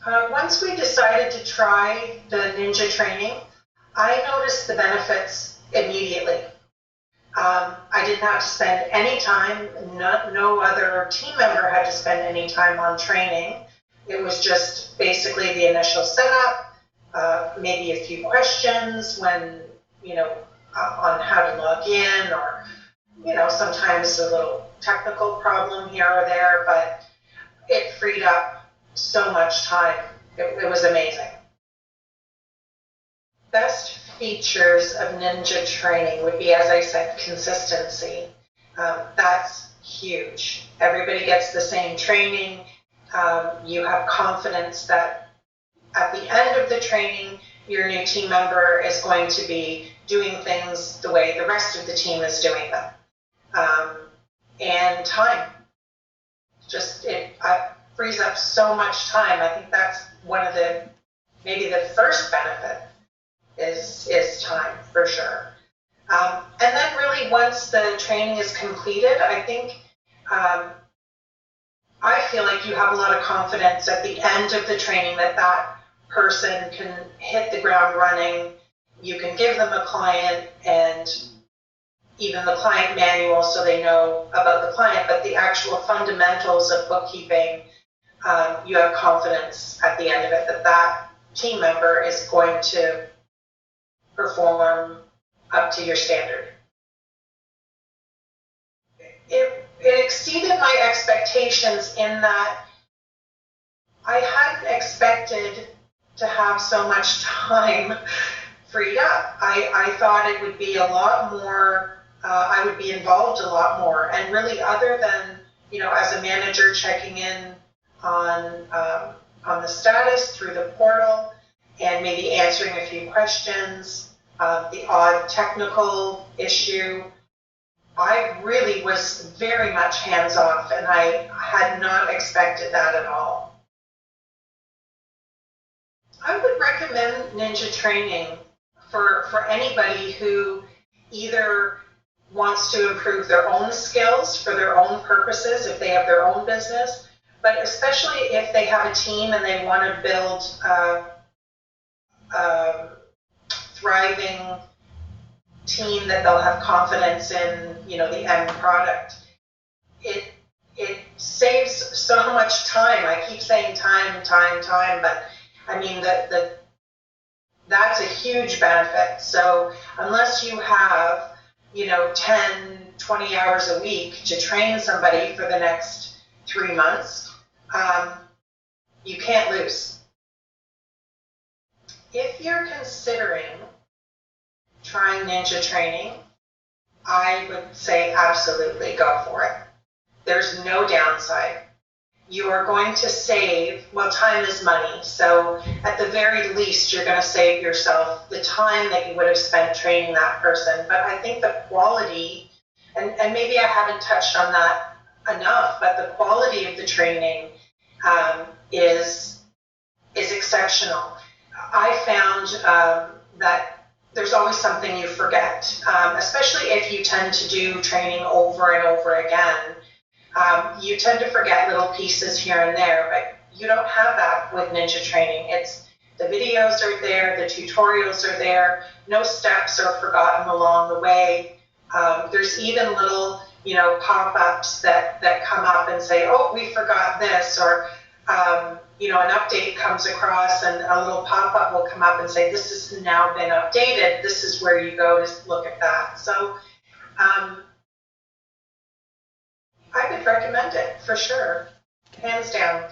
Once we decided to try the Kninja training, I noticed the benefits immediately. I didn't have to spend any time, no other team member had to spend any time on training. It was just basically the initial setup, maybe a few questions when, on how to log in, or, sometimes a little technical problem here or there, but it freed up so much time. It was amazing. Best features of Kninja training would be, as I said, consistency. That's huge. Everybody gets the same training. You have confidence that at the end of the training, your new team member is going to be doing things the way the rest of the team is doing them. And time. It frees up so much time. I think that's one of maybe the first benefit is time, for sure. And then really once the training is completed, I think I feel like you have a lot of confidence at the end of the training that person can hit the ground running. You can give them a client and even the client manual so they know about the client, but the actual fundamentals of bookkeeping, you have confidence at the end of it that team member is going to perform up to your standard. It exceeded my expectations in that I hadn't expected to have so much time freed up. I thought it would be a lot more, I would be involved a lot more, and really other than, as a manager checking in on the status through the portal and maybe answering a few questions, the odd technical issue, I really was very much hands-off, and I had not expected that at all. I would recommend Kninja training for anybody who either wants to improve their own skills for their own purposes, if they have their own business, but especially if they have a team and they want to build a thriving team that they'll have confidence in, the end product. It saves so much time. I keep saying time, but I mean that's a huge benefit. So unless you have, 10, 20 hours a week to train somebody for the next 3 months, you can't lose. If you're considering trying Kninja training, I would say absolutely go for it. There's no downside. You are going to save, time is money, so at the very least you're going to save yourself the time that you would have spent training that person. But I think the quality, and maybe I haven't touched on that enough, but the quality of the training is exceptional. I found that there's always something you forget, especially if you tend to do training over and over again. You tend to forget little pieces here and there, but you don't have that with Kninja training. The videos are there, the tutorials are there, no steps are forgotten along the way. There's even little, pop-ups that come up and say, oh, we forgot this, or an update comes across and a little pop-up will come up and say, this has now been updated. This is where you go to look at that. So I would recommend it for sure, hands down.